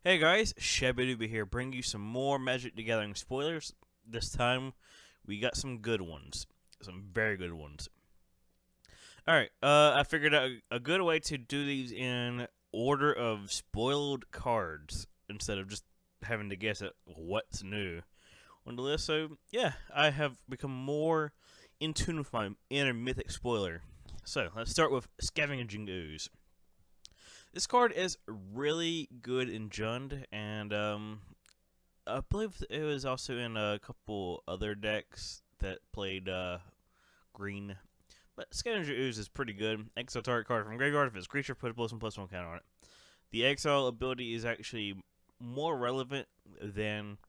Hey guys, Shabadoobie here, bringing you some more Magic the Gathering spoilers. This time, we got some good ones. Some very good ones. Alright, I figured out a good way to do these in order of spoiled cards, instead of just having to guess at what's new on the list. So, yeah, I have become more in tune with my inner mythic spoiler. So, let's start with Scavenging Ooze. This card is really good in Jund, and I believe it was also in a couple other decks that played green. But Scavenger Ooze is pretty good. Exile target card from graveyard. If it's a creature, put a +1/+1 counter on it. The exile ability is actually more relevant than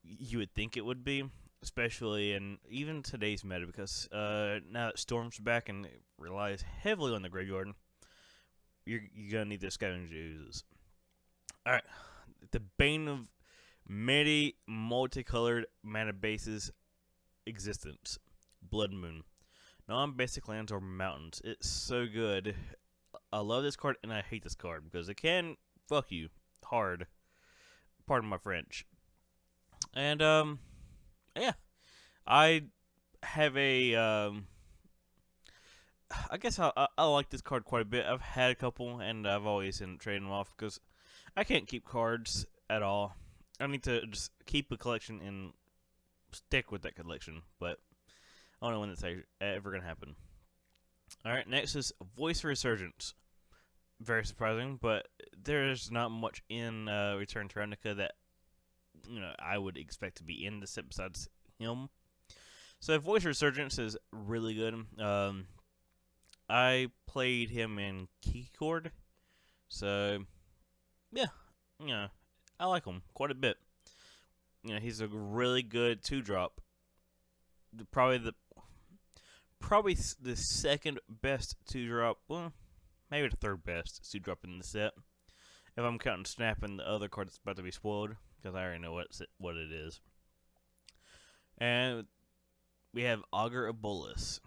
you would think it would be, especially in even today's meta, because now that Storm's back and it relies heavily on the graveyard, you're gonna need the Scavenger Oozes. Alright, the bane of many multicolored mana bases existence. Blood Moon. Non-basic lands or mountains. It's so good. I love this card and I hate this card because it can fuck you hard. Pardon my French. And yeah, I have a I guess I like this card quite a bit. I've had a couple and I've always ended up trading them off because I can't keep cards at all. I need to just keep a collection and stick with that collection, but I don't know when that's ever going to happen. Alright, next is Voice Resurgence. Very surprising, but there's not much in Return to Ravnica that I would expect to be in the set besides him. So Voice Resurgence is really good. I played him in Keycord, so yeah, I like him quite a bit. He's a really good 2-drop. Probably the second best 2-drop. Well, maybe the third best 2-drop in the set. If I'm counting Snap and the other card that's about to be spoiled, because I already know what it is. And we have Augur of Bolas.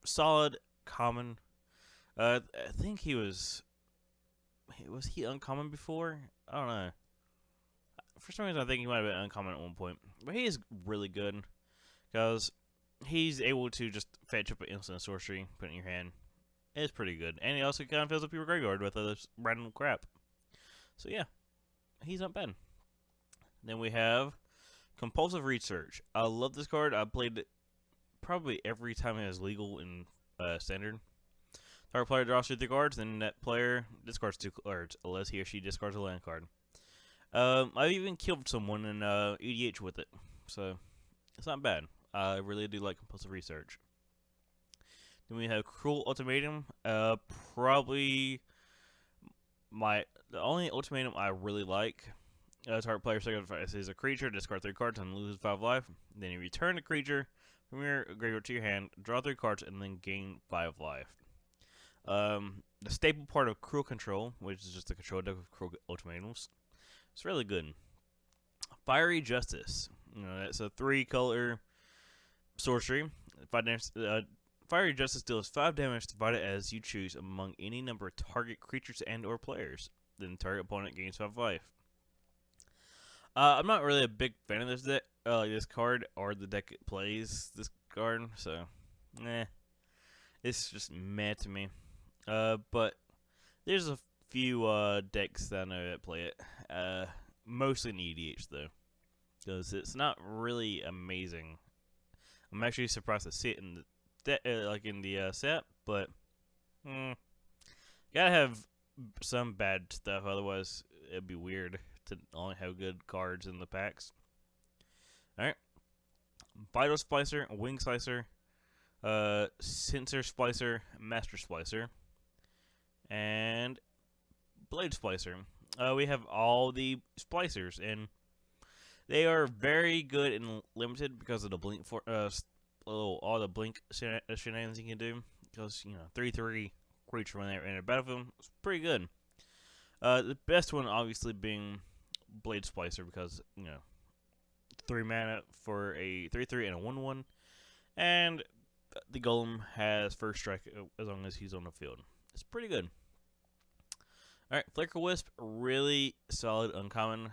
Solid, common. I think he was he uncommon before? I don't know. For some reason, I think he might have been uncommon at one point. But he is really good because he's able to just fetch up an instant sorcery, put it in your hand. It's pretty good. And he also kind of fills up your graveyard with other random crap. So yeah, he's not bad. Then we have Compulsive Research. I love this card. I played it probably every time it was legal in Standard. Target player draws 2 cards, then that player discards 2 cards, unless he or she discards a land card. I've even killed someone in EDH with it, so it's not bad. I really do like Compulsive Research. Then we have Cruel Ultimatum. Probably the only ultimatum I really like. Target player sacrifices a creature, discard 3 cards, and loses 5 life. Then you return the creature from your graveyard to your hand, draw 3 cards, and then gain 5 life. The staple part of Cruel Control, which is just a control deck of Cruel Ultimatums, it's really good. Fiery Justice. That's a 3-color sorcery. Fiery Justice deals 5 damage divided as you choose among any number of target creatures and/or players. Then target opponent gains 5 life. I'm not really a big fan of this deck, this card, or the deck it plays this card, so it's just meh to me. But there's a few decks that I know that play it. Mostly in EDH though, because it's not really amazing. I'm actually surprised to see it in the set, but gotta have some bad stuff, otherwise it'd be weird to only have good cards in the packs. Alright. Vital Splicer, Wing Slicer, Sensor Splicer, Master Splicer, and Blade Splicer. We have all the Splicers, and they are very good and limited because of the blink all the blink shenanigans you can do. Because 3/3 creature when they're in a battlefield, it's pretty good. The best one obviously being Blade Splicer because 3 mana for a 3/3 and a 1/1, and the Golem has first strike as long as he's on the field. It's pretty good. All right, Flicker Wisp, really solid uncommon.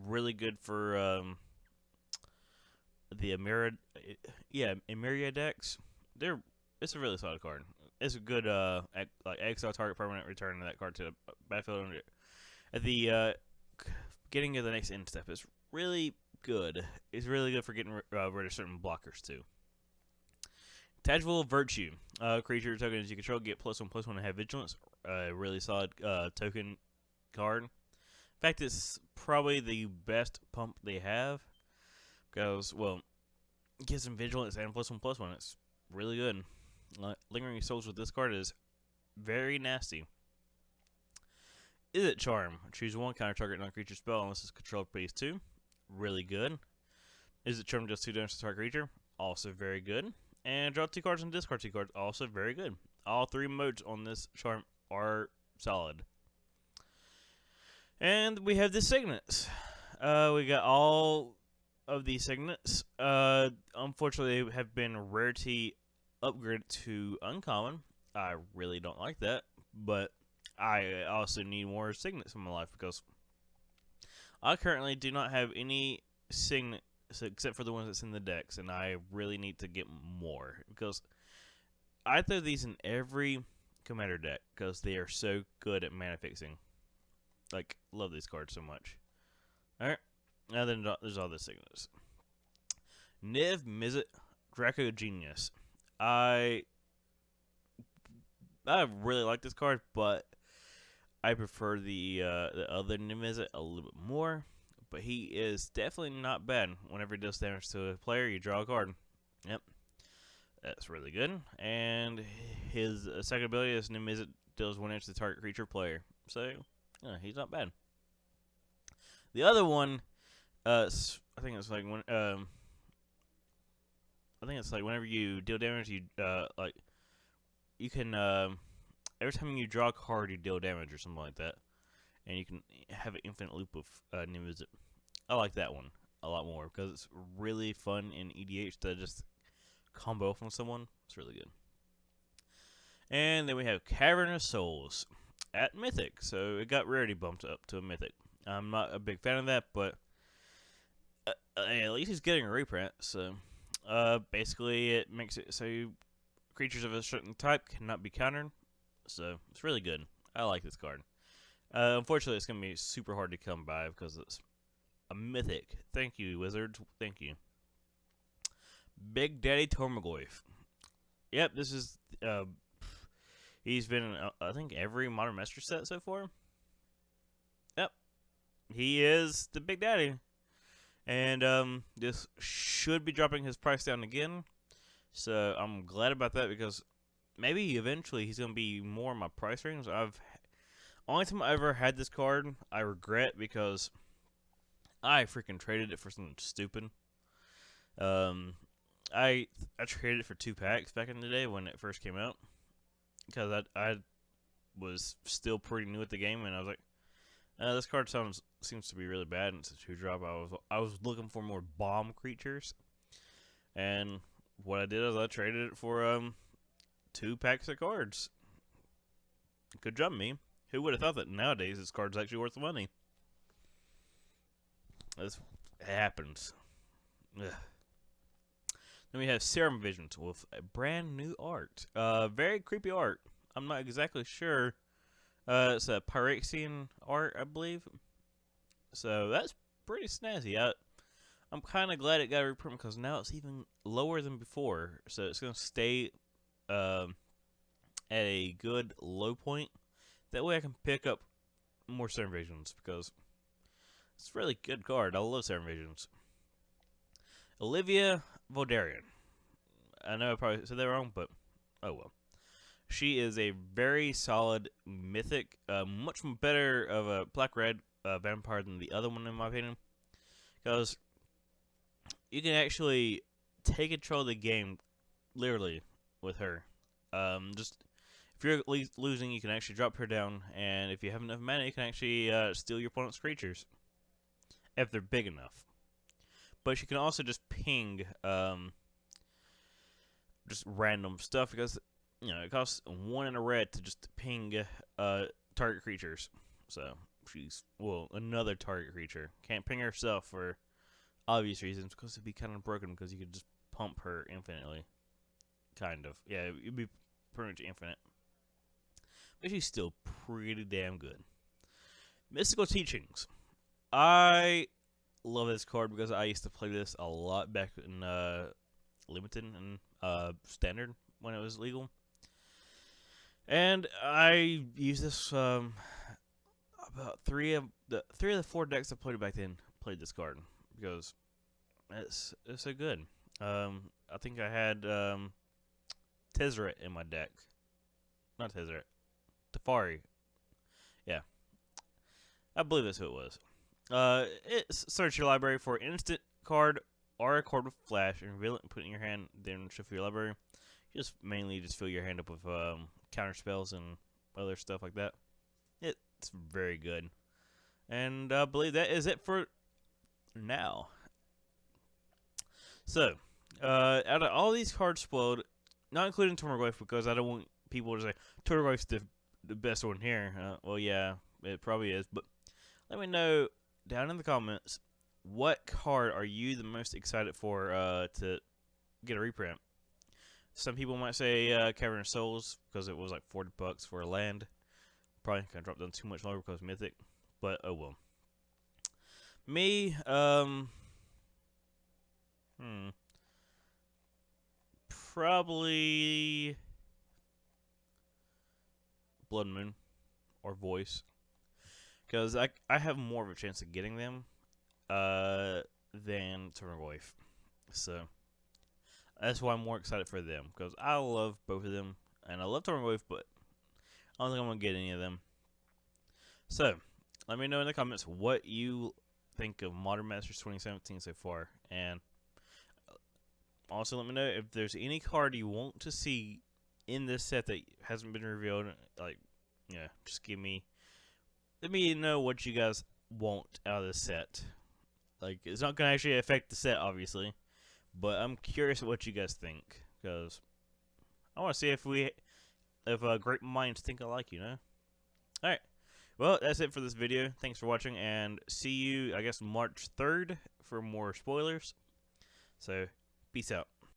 Really good for the Emeria decks. It's a really solid card. It's a good like exile target permanent return that card to the battlefield at the beginning of the next end step. It's really good. It's really good for getting rid of certain blockers too. Tangible Virtue. Creature tokens you control get +1/+1 and have vigilance. Really solid token card. In fact, it's probably the best pump they have because, well, it gives them vigilance and +1/+1. It's really good. Lingering Souls with this card is very nasty. Is it Charm? Choose one counter target non-creature spell unless it's controlled phase 2. Really good. Is it Charm just 2 damage to target creature? Also very good. And draw 2 cards and discard 2 cards. Also very good. All 3 modes on this Charm are solid. And we have the signets. We got all of these signets. Unfortunately, they have been rarity upgraded to uncommon. I really don't like that. But I also need more signets in my life because I currently do not have any signets except for the ones that's in the decks, and I really need to get more because I throw these in every commander deck because they are so good at mana fixing. Like, love these cards so much. Alright, now then there's all the signets. Niv Mizzet Draco Genius. I really like this card, but I prefer the other Niv Mizzet a little bit more. But he is definitely not bad. Whenever he does damage to a player, you draw a card. Yep. That's really good. And his second ability is Niv Mizzet deals 1 damage to the target creature player. So, yeah, he's not bad. The other one, I think it's like when whenever you deal damage, you like you can every time you draw a card, you deal damage or something like that, and you can have an infinite loop of Niv Mizzet. I like that one a lot more because it's really fun in EDH to just combo from someone. It's really good. And then we have Cavern of Souls at Mythic. So it got rarity bumped up to a Mythic. I'm not a big fan of that, but at least he's getting a reprint. So basically it makes it so creatures of a certain type cannot be countered. So it's really good. I like this card. Unfortunately, it's going to be super hard to come by because it's a Mythic. Thank you, Wizards. Thank you. Big Daddy Tarmogoyf. Yep, this is he's been in, I think, every Modern Master set so far. Yep. He is the Big Daddy. And this should be dropping his price down again. So I'm glad about that because maybe eventually he's going to be more in my price range. Only time I ever had this card, I regret because I freaking traded it for something stupid. I traded it for 2 packs back in the day when it first came out because I was still pretty new at the game and I was like, this card seems to be really bad and it's a 2-drop. I was looking for more bomb creatures, and what I did is I traded it for 2 packs of cards. Good job, me. Who would have thought that nowadays this card's actually worth the money? It happens. Ugh. Then we have Serum Visions with a brand new art. Very creepy art. I'm not exactly sure. It's a Pyrexian art, I believe. So that's pretty snazzy. I'm kind of glad it got a reprint because now it's even lower than before. So it's going to stay at a good low point. That way I can pick up more Serum Visions because it's a really good card. I love Serum Visions. Olivia Voldarian. I know I probably said that wrong, but oh well. She is a very solid mythic, much better of a black-red vampire than the other one in my opinion. Because you can actually take control of the game, literally, with her. Just if you're losing, you can actually drop her down, and if you have enough mana, you can actually steal your opponent's creatures. If they're big enough. But you can also just ping just random stuff because, you know, it costs 1 and a red to just ping target creatures. So she's, well, another target creature. Can't ping herself for obvious reasons because it'd be kind of broken because you could just pump her infinitely. Kind of. Yeah, it'd be pretty much infinite. But she's still pretty damn good. Mystical Teachings. I love this card because I used to play this a lot back in Limited and Standard when it was legal. And I used this about three of the four decks I played back then played this card because it's so good. I think I had Tezzeret in my deck. Not Tezzeret. Teferi. Yeah. I believe that's who it was. Search your library for an instant card or a card with flash and reveal it and put it in your hand, then shuffle your library. Just mainly just fill your hand up with counter spells and other stuff like that. It's very good. And I believe that is it for now. So, out of all these cards spoiled, not including Tarmogoyf because I don't want people to say Tarmogoyf's the best one here. Well, yeah, it probably is. But let me know down in the comments what card are you the most excited for to get a reprint. Some people might say Cavern of Souls because it was like $40 for a land. Probably gonna drop down too much lower because Mythic, but oh well. Me, probably Blood Moon or Voice, because I have more of a chance of getting them than Tarmogoyf, so that's why I'm more excited for them because I love both of them and I love Tarmogoyf, but I don't think I'm gonna get any of them. So let me know in the comments what you think of Modern Masters 2017 so far, and also let me know if there's any card you want to see in this set that hasn't been revealed. Like, yeah, just let me know what you guys want out of this set. Like, it's not gonna actually affect the set, obviously, but I'm curious what you guys think because I want to see if great minds think alike, you know. All right. Well, that's it for this video. Thanks for watching, and see you, I guess, March 3rd for more spoilers. So, peace out.